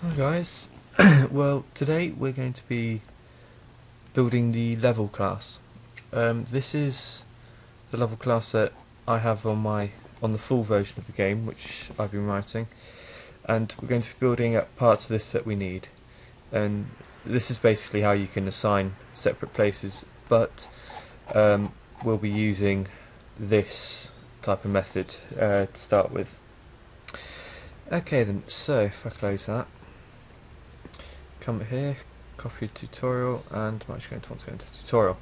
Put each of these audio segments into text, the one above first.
Hi guys, well today we're going to be building the level class. This is the level class that I have on the full version of the game, which I've been writing, and we're going to be building up parts of this that we need. And this is basically how you can assign separate places, but we'll be using this type of method to start with. Okay then, so if I close that, come here, copy tutorial, and I'm actually going to go into tutorial.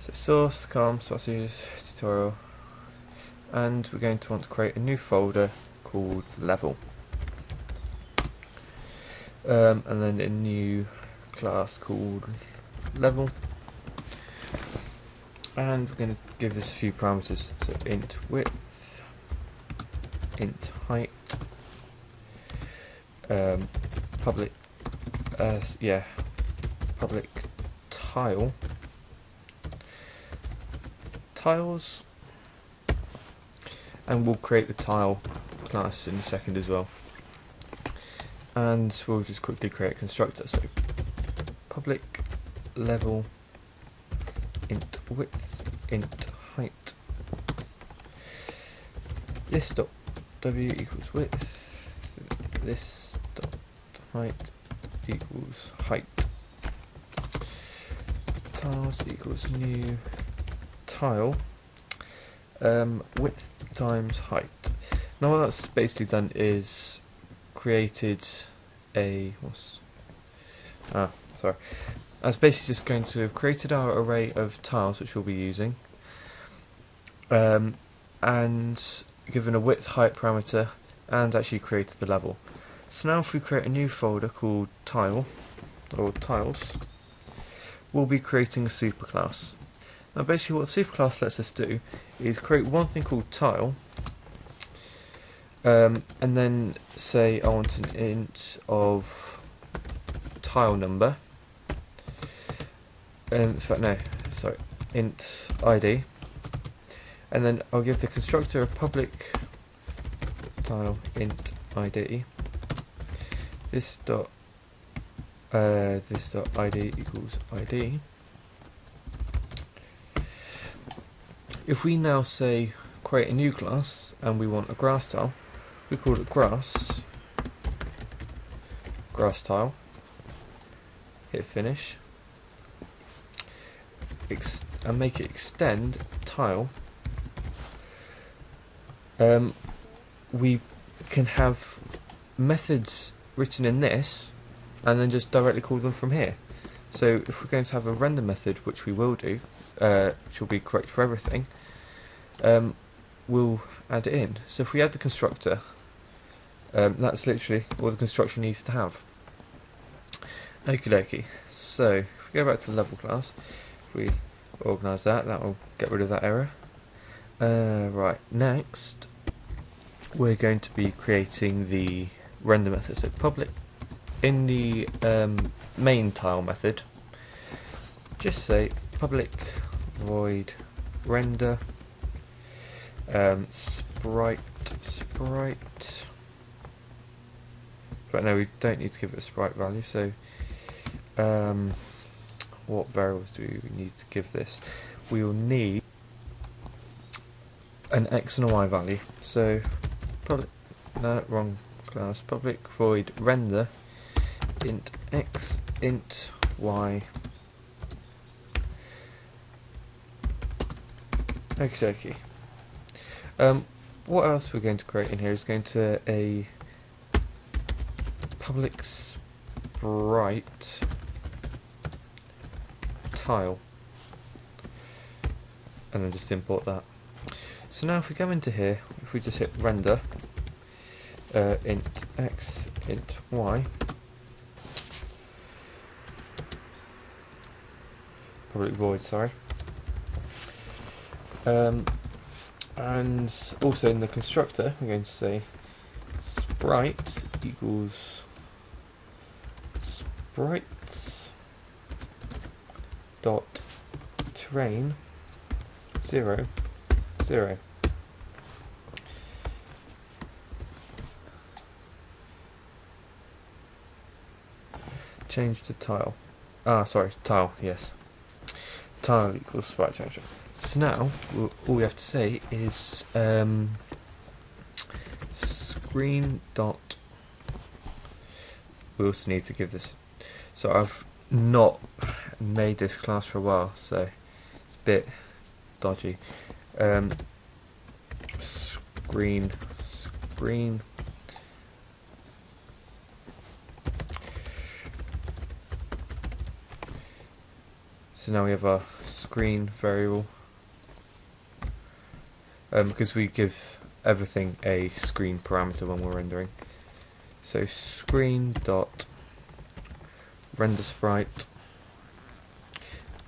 So source, tutorial, and we're going to want to create a new folder called level, and then a new class called level, and we're going to give this a few parameters. So int width, int height, public public tiles, and we'll create the tile class in a second as well. And we'll just quickly create a constructor. So public level int width, int height, this dot w equals width, this dot height equals height, tiles equals new tile, width times height. Now what that's basically done is created a that's basically just going to have created our array of tiles which we'll be using, and given a width height parameter, and actually created the level. So now if we create a new folder called tile, or tiles, we'll be creating a superclass. Now basically what superclass lets us do is create one thing called tile, and then say I want an int of tile number, int id, and then I'll give the constructor a public tile int id, this dot id equals id. If we now say create a new class and we want a grass tile, we call it grass tile, hit finish, and make it extend tile. We can have methods written in this and then just directly call them from here. So if we're going to have a render method, which we will do, which will be correct for everything, we'll add it in. So if we add the constructor, that's literally all the construction needs to have. Okie dokie. So if we go back to the level class, if we organise that will get rid of that error. Right, next we're going to be creating the render method. So public, in the main tile method, just say public void render sprite, but no, we don't need to give it a sprite value. So what variables do we need to give this? We will need an x and a y value. So wrong class, public void render int x, int y. Okie dokie. What else we're going to create in here is going to a public sprite tile, and then just import that. So now if we come into here, if we just hit render int x, int y, public void, sorry, and also in the constructor we're going to say sprite equals sprites dot terrain 0 0. change to tile. Ah, sorry, tile, yes. Tile equals sprite changer. So now, all we have to say is screen dot. We also need to give this. So I've not made this class for a while, so it's a bit dodgy. Screen. So now we have our screen variable, because we give everything a screen parameter when we're rendering. So screen dot render sprite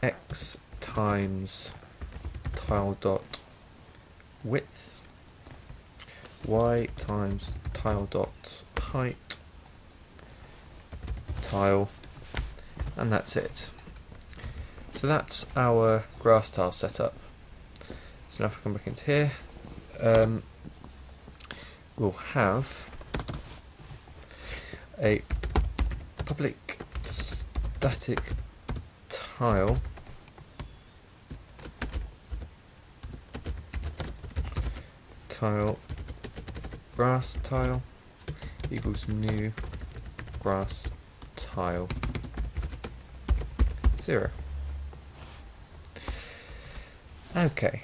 x times tile dot width, y times tile dot height, tile, and that's it. So that's our grass tile setup. So now if we come back into here, we'll have a public static tile grass tile equals new grass tile 0. Okay.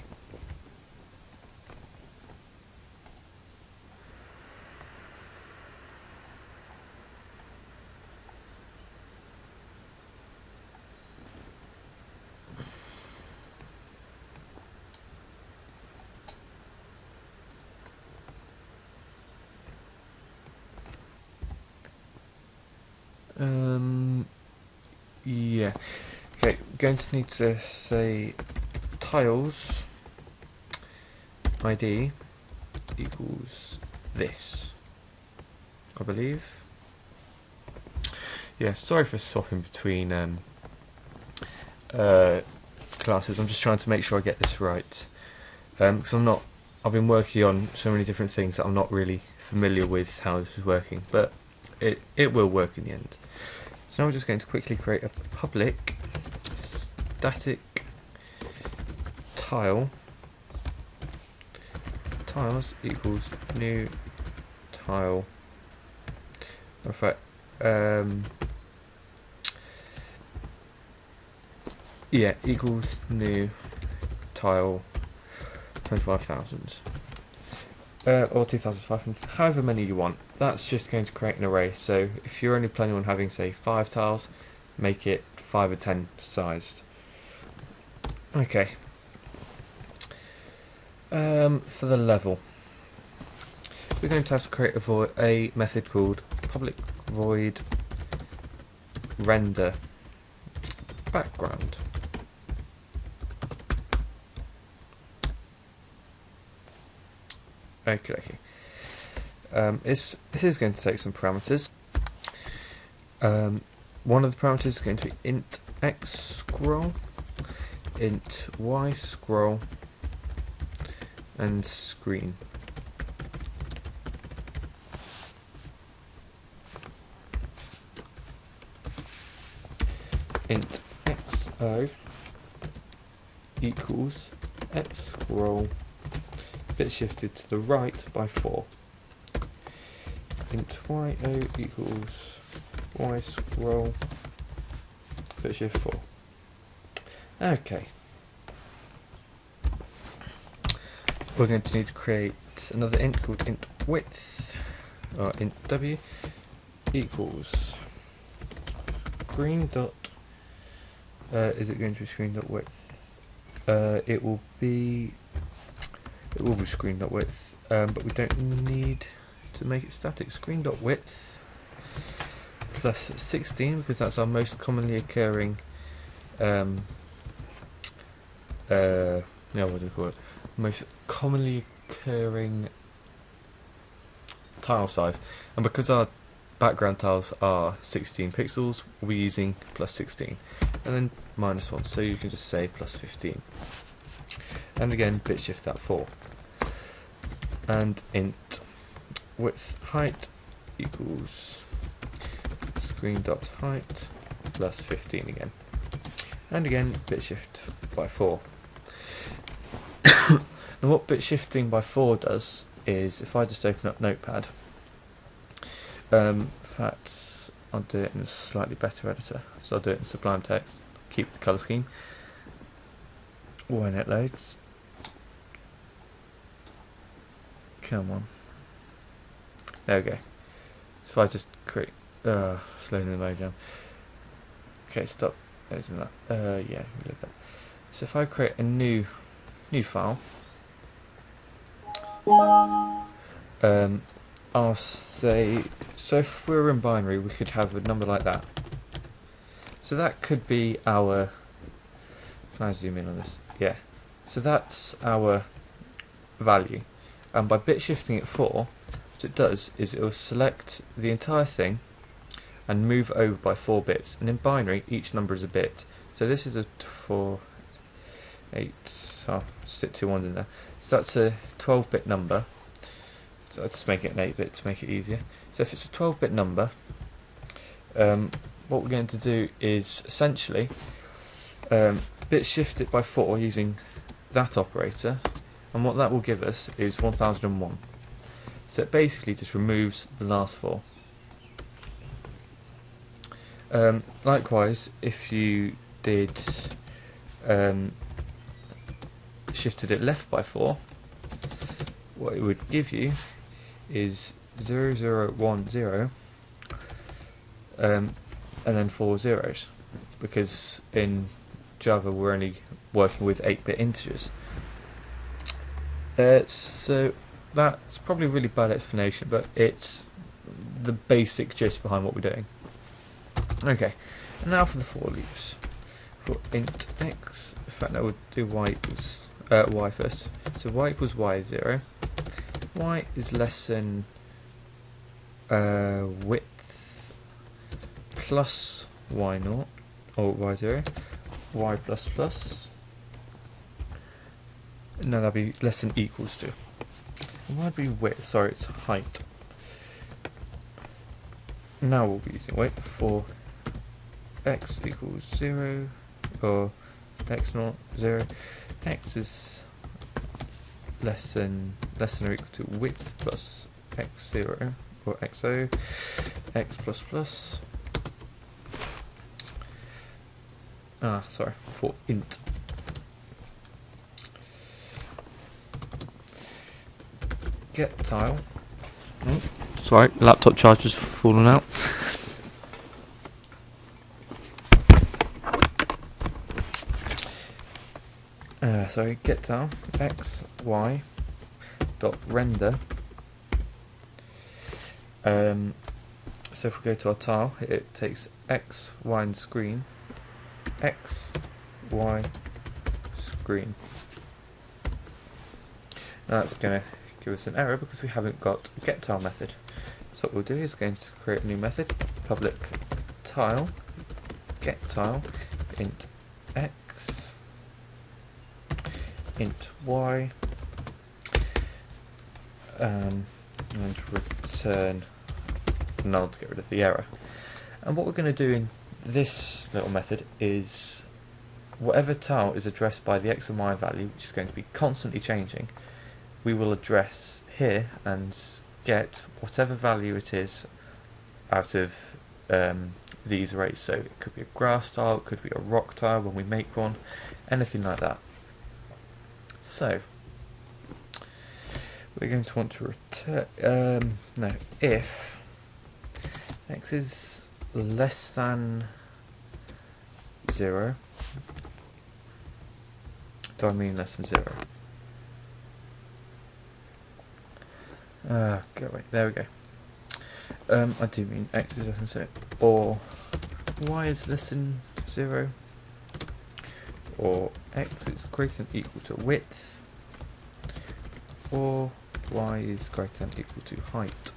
Yeah. Okay, going to need to say tiles ID equals this, I believe. Yeah, sorry for swapping between classes. I'm just trying to make sure I get this right, because I've been working on so many different things that I'm not really familiar with how this is working, but it will work in the end. So now we're just going to quickly create a public static tiles equals new tile. In fact, yeah, equals new tile 25,000 or 2,500, however many you want. That's just going to create an array. So if you're only planning on having, say, 5 tiles, make it 5 or 10 sized. Okay. For the level, we're going to have to create a method called public void render background. Okay. This is going to take some parameters. One of the parameters is going to be int x scroll, int y scroll, and screen. Int xo equals x scroll bit shifted to the right by 4. Int yo equals y scroll bit shift 4. Okay. We're going to need to create another int called int width, or int w equals screen dot. Is it going to be screen dot width? It will be screen dot width, but we don't need to make it static. Screen dot width plus 16, because that's our most commonly occurring what do we call it? Most commonly occurring tile size, and because our background tiles are 16 pixels, we'll be using plus 16, and then minus 1, so you can just say plus 15, and again bit shift that 4, and int width height equals screen.height plus 15 again. And again, bit shift by 4. And what bit shifting by 4 does is, if I just open up Notepad, in fact, I'll do it in a slightly better editor. So I'll do it in Sublime Text, keep the colour scheme when it loads. Come on. There we go. So if I just create, slowing the mode down. Okay, stop using that. Yeah, leave that. So if I create a new file, I'll say, so if we were in binary, we could have a number like that. So that could be our, can I zoom in on this? Yeah. So that's our value. And by bit shifting it 4, what it does is it will select the entire thing and move over by 4 bits. And in binary, each number is a bit. So this is a 4, 8, I'll stick 2 ones in there. So that's a 12-bit number. So I'll just make it an 8-bit to make it easier. So if it's a 12-bit number, what we're going to do is essentially bit shift it by 4 using that operator, and what that will give us is 1001. So it basically just removes the last 4. Likewise, if you did shifted it left by 4, what it would give you is 0010 and then 4 zeros, because in Java we're only working with 8-bit integers. So that's probably a really bad explanation, but it's the basic gist behind what we're doing. Okay, and now for the for loops. For int x, in fact I would do y equals y first. So y equals y0. Y is less than width plus y0, or y0, y plus plus. No, that'd be less than equals to. And why'd be width? Sorry, it's height. Now we'll be using width for x equals 0, or x0, 0. X is less than or equal to width plus x0, or xo, x plus plus. Sorry, for int. Get tile. Oh, sorry, laptop charger's fallen out. Sorry, get tile x y dot render. So if we go to our tile, it takes x, y, and screen. X, y, screen. Now that's going to give us an error because we haven't got a get tile method. So what we'll do is going to create a new method, public tile, get tile, int x, int y, and return null to get rid of the error. And what we're going to do in this little method is whatever tile is addressed by the x and y value, which is going to be constantly changing, we will address here and get whatever value it is out of these arrays. So it could be a grass tile, it could be a rock tile when we make one, anything like that. So we're going to want to return, if x is less than 0, do I mean less than 0? Go away. There we go. I do mean x is less than 0, or y is less than 0, or x is greater than or equal to width, or y is greater than or equal to height.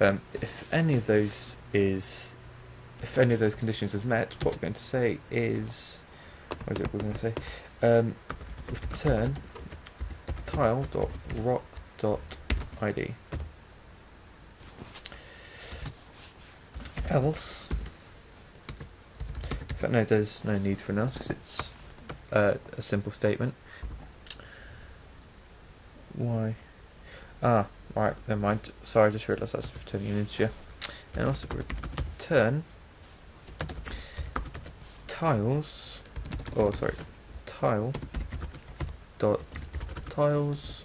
If any of those conditions is met, what we're going to say is, what is it we're going to say? Return tile.rock.id. else. In fact, no, there's no need for an else because it's a simple statement. Why? Ah, right, never mind. Sorry, I just realised that's returning an integer. And also return tiles, or sorry, tile dot tiles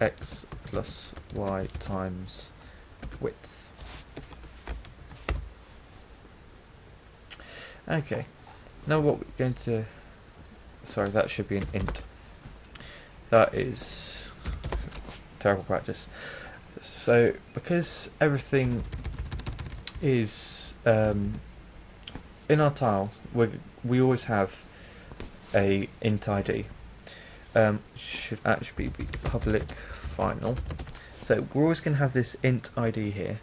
x plus y times width. Okay, now what we're going to, sorry, that should be an int. That is terrible practice. So because everything is in our tile, we always have a int ID. Should actually be public final. So we're always going to have this int ID here,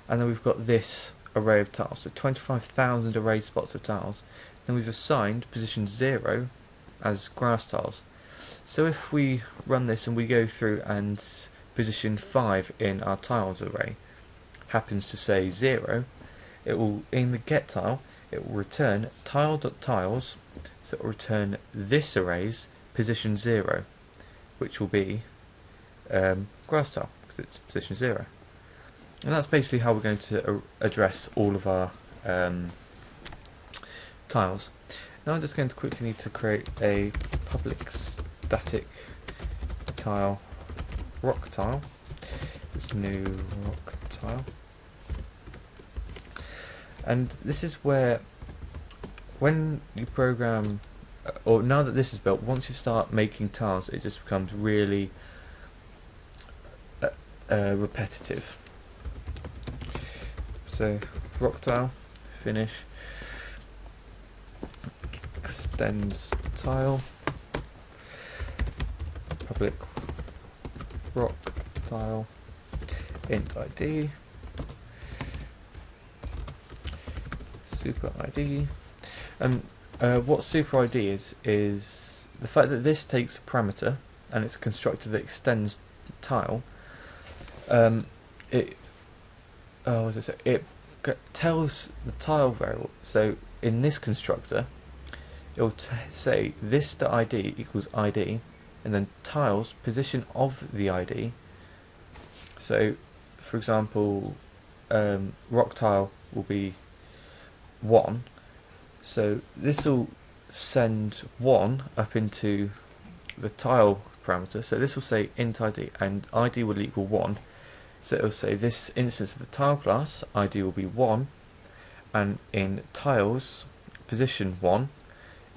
and then we've got this array of tiles, so 25,000 array spots of tiles. Then we've assigned position 0 as grass tiles. So if we run this and we go through and position 5 in our tiles array happens to say 0, it will, in the get tile, it will return tile.tiles, so it will return this array's position 0, which will be grass tile, because it's position 0. And that's basically how we're going to address all of our tiles. Now I'm just going to quickly need to create a public static tile, rock tile, this new rock tile. And this is where, when you program, or now that this is built, once you start making tiles, it just becomes really repetitive. So rock tile, finish, extends tile, public rock tile, int ID, super ID. And what super ID is the fact that this takes a parameter and it's a constructor that extends tile. It tells the tile variable. So in this constructor, it will say this.id equals ID, and then tiles position of the ID. So, for example, rock tile will be 1. So this will send 1 up into the tile parameter. So this will say int ID, and ID will equal 1. So it will say this instance of the tile class, ID will be 1, and in tiles position 1,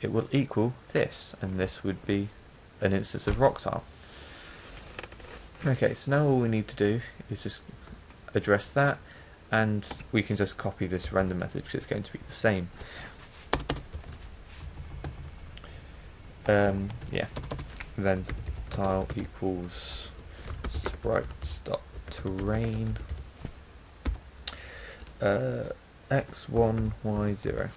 it will equal this, and this would be an instance of rock tile. Okay, so now all we need to do is just address that, and we can just copy this random method because it's going to be the same. Yeah, then tile equals Sprite.terrain x1 y0,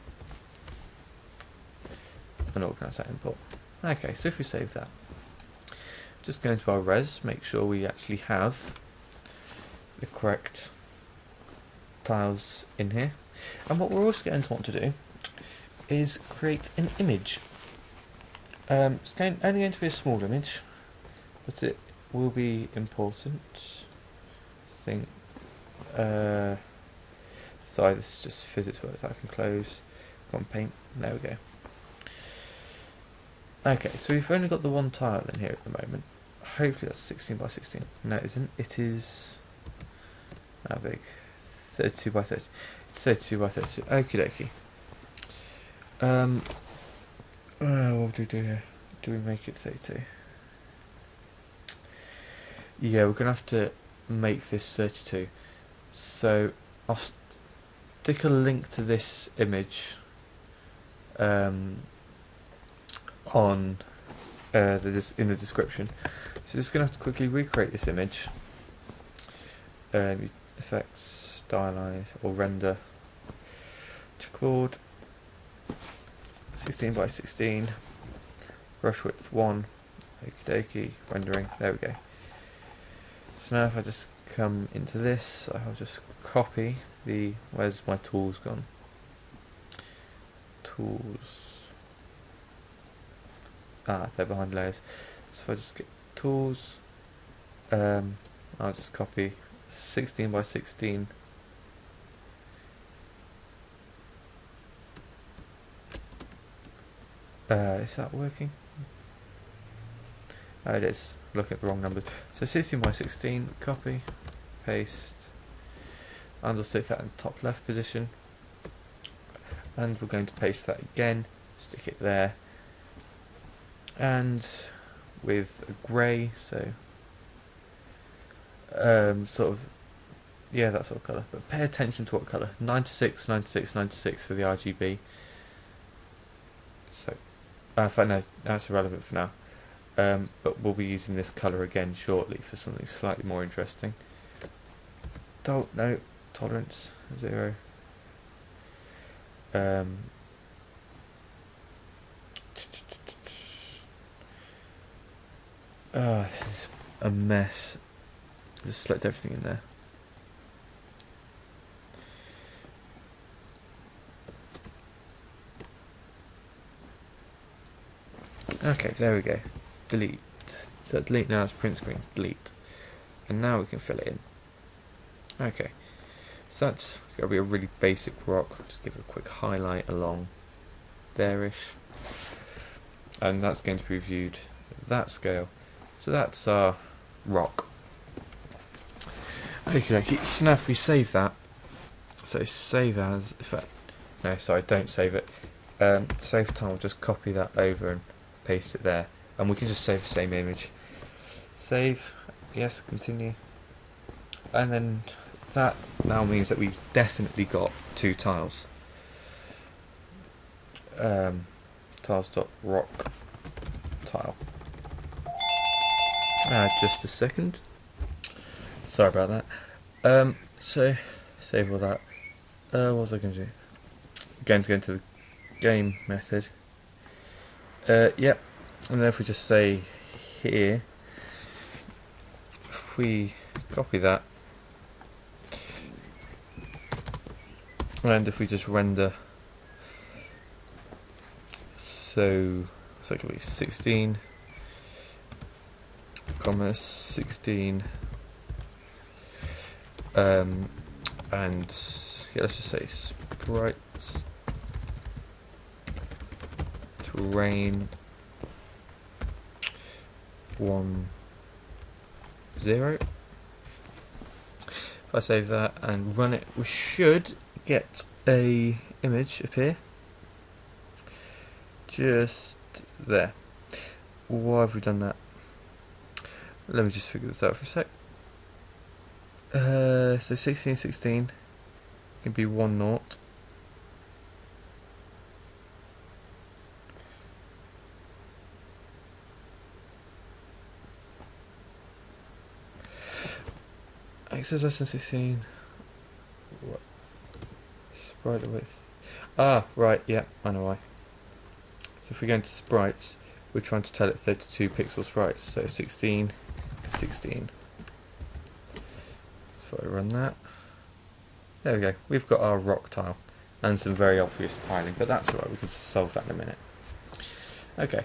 and organise that import. Okay, so if we save that, just go into our res, make sure we actually have the correct tiles in here, and what we're also going to want to do is create an image. It's only going to be a small image, but it will be important. I think. Sorry, this is just physics work that I can close. Go on, paint. There we go. Okay, so we've only got the one tile in here at the moment. Hopefully that's 16 by 16. No, it isn't. It is how big? 32 by 30. It's 32 by 32. Okie dokie. What do we do here? Do we make it 32? Yeah, we're going to have to make this 32. So I'll stick a link to this image on in the description. So just going to have to quickly recreate this image. Effects, stylize or render, checkerboard, 16 by 16, brush width 1, okie dokie, rendering, there we go. So now if I just come into this, I'll just copy the, where's my tools gone? Tools. Ah, they're behind layers. So if I just get tools, I'll just copy 16 by 16. Is that working? Oh, it is. Looking at the wrong numbers. So 16 by 16, copy, paste, and I'll stick that in the top left position. And we're going to paste that again, stick it there. And with a grey, so sort of, yeah, that sort of colour. But pay attention to what colour. 96, 96, 96 for the RGB. So, in fact, no, that's irrelevant for now. But we'll be using this colour again shortly for something slightly more interesting. No, tolerance 0. Oh, this is a mess. Just select everything in there. Okay, there we go. Delete. So delete now, it's print screen. Delete. And now we can fill it in. Okay. So that's going to be a really basic rock. Just give it a quick highlight along there-ish. And that's going to be viewed at that scale. So that's our rock. Okay, so now if we save that, so save as, no, sorry, don't save it. Save time, we'll just copy that over and paste it there, and we can just save the same image. Save, yes, continue, and then that now means that we've definitely got 2 tiles. Tiles.rock tile. Just a second. Sorry about that. So save all that. What was I going to do? Going to go into the game method. Yep. And then if we just say here, if we copy that, and if we just render, so it could be 16, comma 16. And yeah, let's just say sprites terrain 1 0. If I save that and run it, we should get a image appear just there. Why have we done that? Let me just figure this out for a sec. So 16, 16 can be 1 0. X is less than 16. What? Sprite width. Ah, right, yeah, I know why. So if we go into sprites, we're trying to tell it 32 pixel sprites. So 16, 16. So I run that. There we go. We've got our rock tile and some very obvious tiling, but that's alright. We can solve that in a minute. Okay.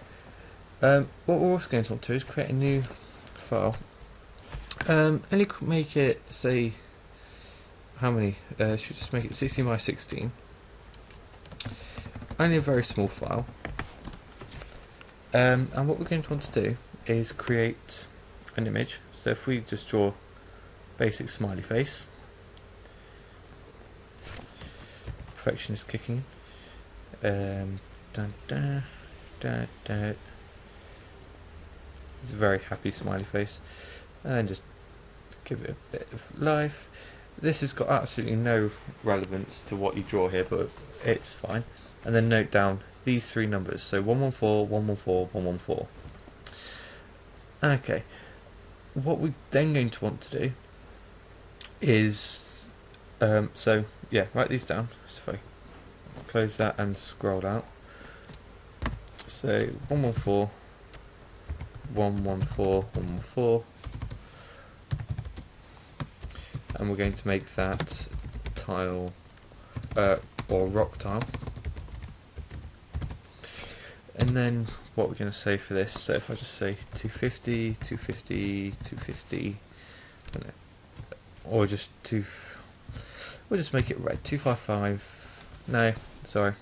What we're also going to want to do is create a new file. Only make it, say, how many? Should we just make it 16 by 16? Only a very small file. And what we're going to want to do is create an image. So if we just draw basic smiley face, perfectionist kicking, dun, dun, dun, dun. It's a very happy smiley face, and just give it a bit of life. This has got absolutely no relevance to what you draw here, but it's fine. And then note down these 3 numbers, so 114, 114, 114. Okay, what we're then going to want to do is, so yeah, write these down. So if I close that and scroll out, so 114, 114, 114, and we're going to make that tile or rock tile. And then what we're going to say for this, so if I just say 250, 250, 250, or just we'll just make it red, 255, no, sorry,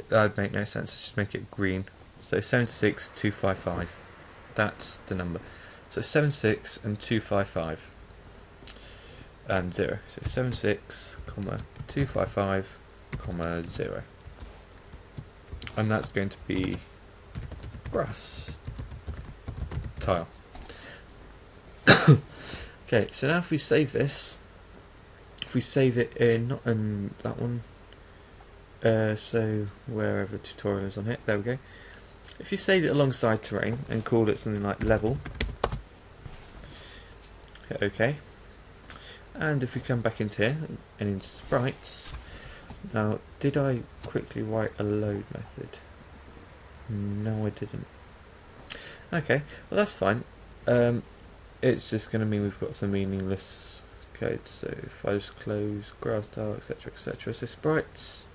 that'd make no sense, let's just make it green, so 76, 255, that's the number, so 76 and 255, and 0, so 76, 255, 0. And that's going to be grass tile. Okay, so now if we save this, if we save it in, not in that one, so wherever the tutorial is on it, there we go. If you save it alongside terrain and call it something like level, hit OK. And if we come back into here and in sprites, now did I quickly write a load method? No, I didn't. Okay, well that's fine. It's just going to mean we've got some meaningless code. So if I just close grass tile, etc, etc. So sprites,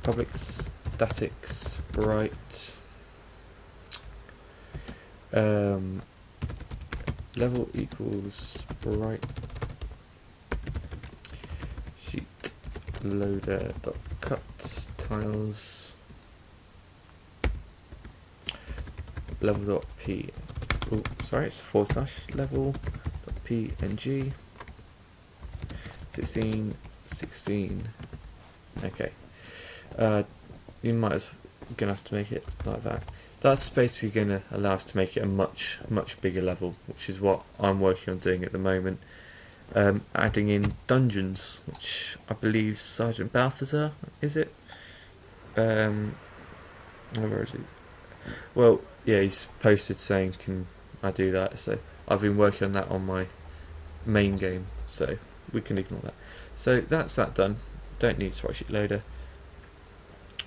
public static sprite, level equals sprite sheet loader dot cut tiles level dot p. Oh, sorry, it's / level dot png 16 16. Okay, you might as gonna have to make it like that. That's basically going to allow us to make it a much bigger level, which is what I'm working on doing at the moment. Adding in dungeons, which I believe Sergeant Balthazar, is it? Where is it? Well, yeah, he's posted saying, can I do that? So I've been working on that on my main game, so we can ignore that. So that's that done. Don't need Sprite Sheet Loader,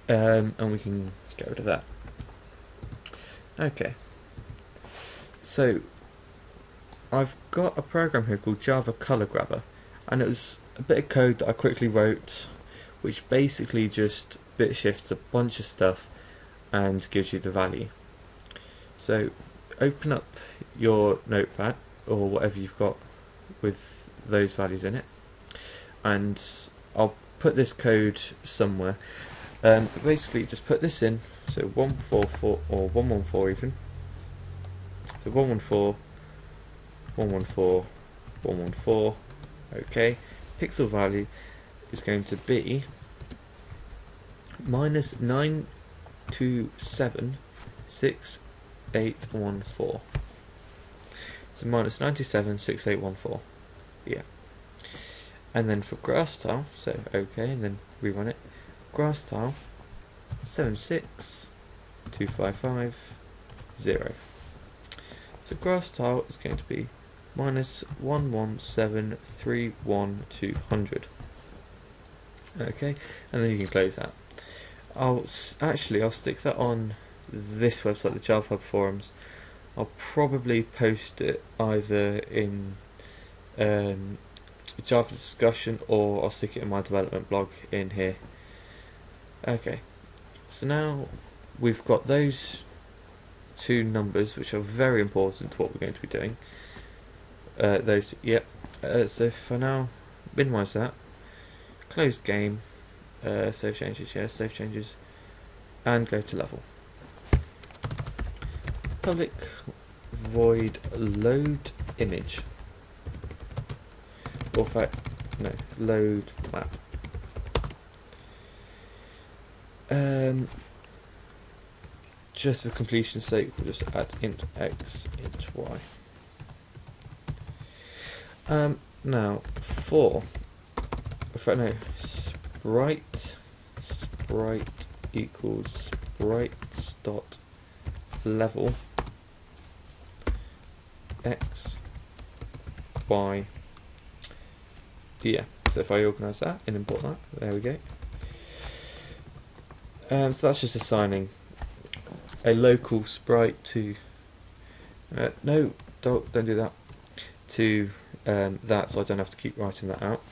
and we can get rid of that. Okay, so I've got a program here called Java Color Grabber, and it was a bit of code that I quickly wrote, which basically just bit shifts a bunch of stuff and gives you the value. So open up your notepad or whatever you've got with those values in it, and I'll put this code somewhere. Basically just put this in, so 144 or 114 even, so 114 114 114. Okay, pixel value is going to be minus 927 6814. So minus 927 6814. Yeah. And then for grass tile, so okay, and then rerun it. Grass tile 76255 0. So grass tile is going to be minus 11731 okay, and then you can close that. I'll stick that on this website, the Java Hub forums. I'll probably post it either in Java discussion, or I'll stick it in my development blog in here. Okay, so now we've got those two numbers, which are very important to what we're going to be doing. Those, yep. So for now, minimize that, close game, save changes, yes, save changes, and go to level. Public void load image, or load map. Just for completion's sake, we'll just add int x, int y. Now for sprite equals sprites dot level x y. Yeah, so if I organise that and import that, there we go. So that's just assigning a local sprite to no, don't do that, to that, so I don't have to keep writing that out.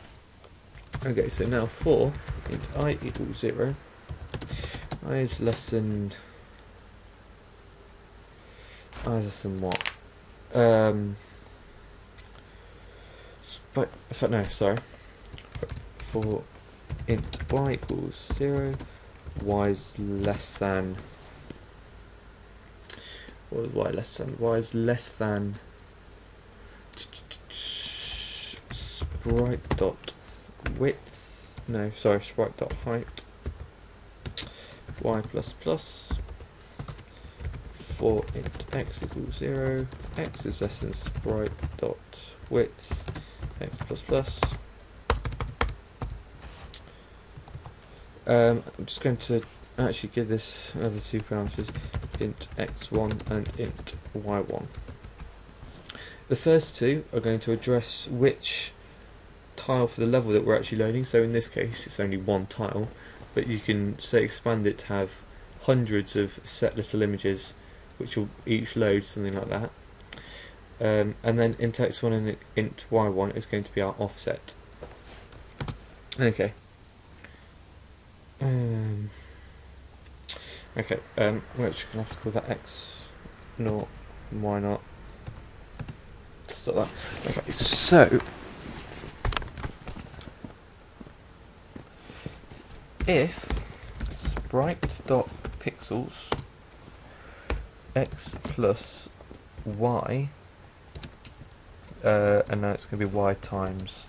Okay, so now for int I equals 0, I is less than what? For int y equals 0, y is less than. What is y less than? Y is less than sprite dot width. No, sorry, sprite dot height. Y plus plus. For int x equals 0, x is less than sprite dot width, x plus plus. I'm just going to actually give this another two parameters, int x1 and int y1. The first two are going to address which tile for the level that we're actually loading. So in this case it's only one tile, but you can say expand it to have hundreds of set little images which will each load something like that. And then int x1 and int y1 is going to be our offset. Okay. Okay, we're actually going to have to call that x0 and y0. Stop that. Okay, so if sprite.pixels x plus y, and now it's going to be y times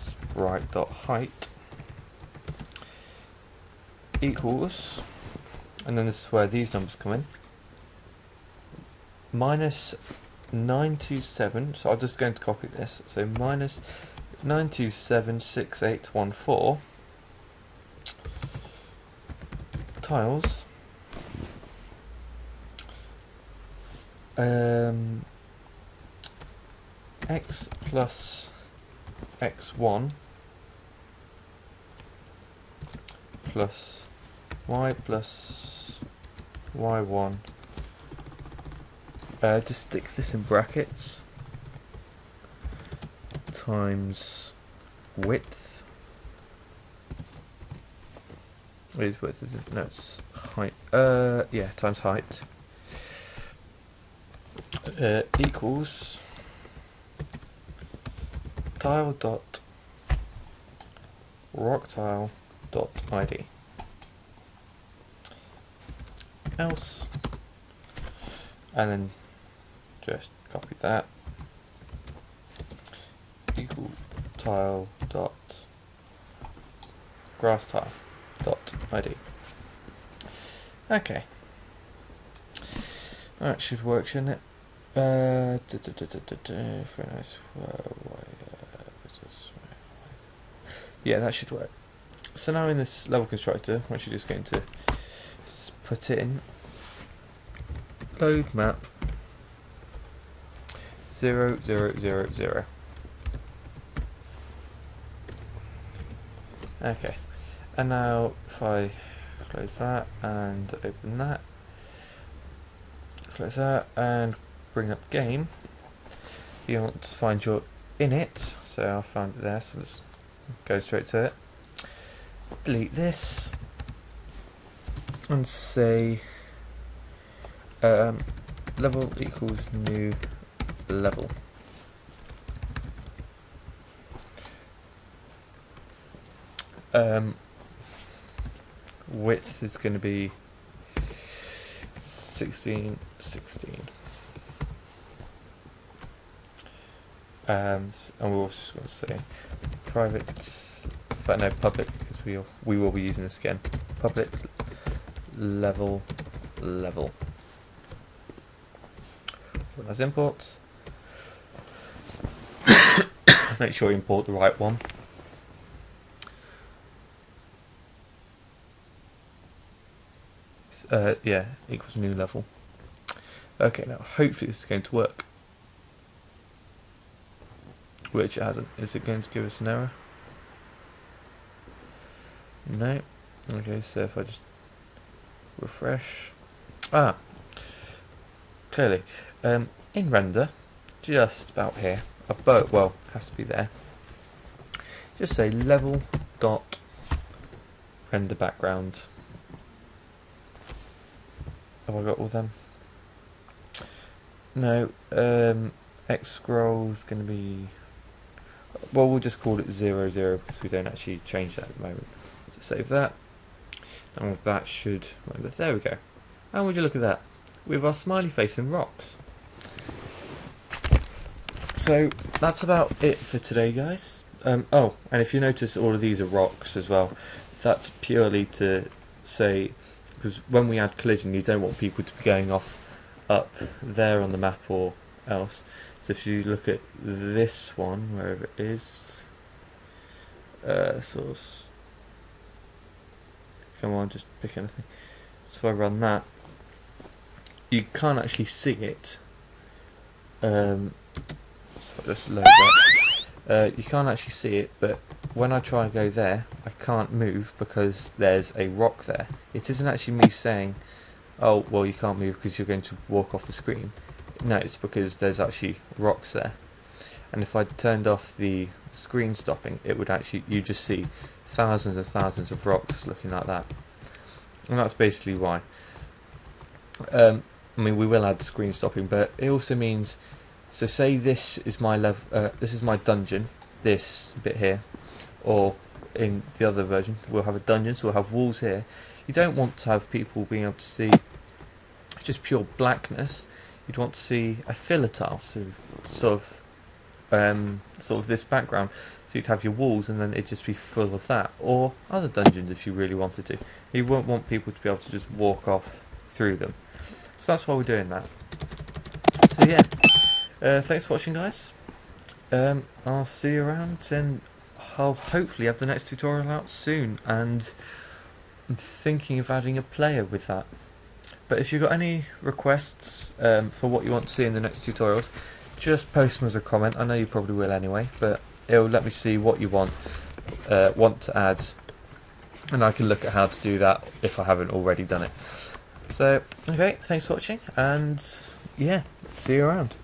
sprite.height equals, and then this is where these numbers come in, minus 927, so I'm just going to copy this, so minus 9276814 tiles x plus x1 plus y plus y1, just stick this in brackets, times width, is width, is it? No, it's height, yeah, times height, equals tile dot rock tile dot id, else, and then just copy that, equal tile dot grass tile dot id. Okay, that should work, shouldn't it? Very nice. Yeah, that should work. So now in this level constructor, we're actually just going to put in load map 0, 0, 0, 0. Okay, and now if I close that and open that, close that and bring up game, you want to find your init, so I found it there, so let's go straight to it. Delete this and say level equals new level. Width is going to be 16, 16. And we're also going to say private, but no, public, because we will be using this again. Public level. When there's imports, make sure you import the right one. Yeah, equals new level. Okay, now hopefully this is going to work. Which it hasn't. Is it going to give us an error? No. Okay, so if I just refresh. Clearly. In render, just about here, a boat, well, has to be there. Just say level dot render background. Have I got all them? No. X scroll is going to be, well, we'll just call it 0, 0 because we don't actually change that at the moment. So save that, and that should, there we go. And would you look at that, with our smiley face and rocks. So that's about it for today, guys. Oh, and if you notice, all of these are rocks as well. That's purely to say, because when we add collision, you don't want people to be going off up there on the map or else. So if you look at this one, wherever it is, sort of, come on, just pick anything. So if I run that, you can't actually see it. So I just load that. You can't actually see it, but when I try and go there, I can't move because there's a rock there. It isn't actually me saying, oh, well, you can't move because you're going to walk off the screen. No, it's because there's actually rocks there. And if I turned off the screen stopping, it would actually, you just see thousands and thousands of rocks looking like that. And that's basically why. I mean, we will add screen stopping, but it also means, so say this is my this is my dungeon, this bit here, or in the other version, we'll have a dungeon, so we'll have walls here. You don't want to have people being able to see just pure blackness. You'd want to see a filler tile, so sort of this background. So you'd have your walls, and then it'd just be full of that, or other dungeons if you really wanted to. You won't want people to be able to just walk off through them. So that's why we're doing that. So yeah, thanks for watching, guys. I'll see you around, and I'll hopefully have the next tutorial out soon. And I'm thinking of adding a player with that. But if you've got any requests for what you want to see in the next tutorials, just post them as a comment. I know you probably will anyway, but it'll let me see what you want to add, and I can look at how to do that if I haven't already done it. So, okay, thanks for watching, and yeah, see you around.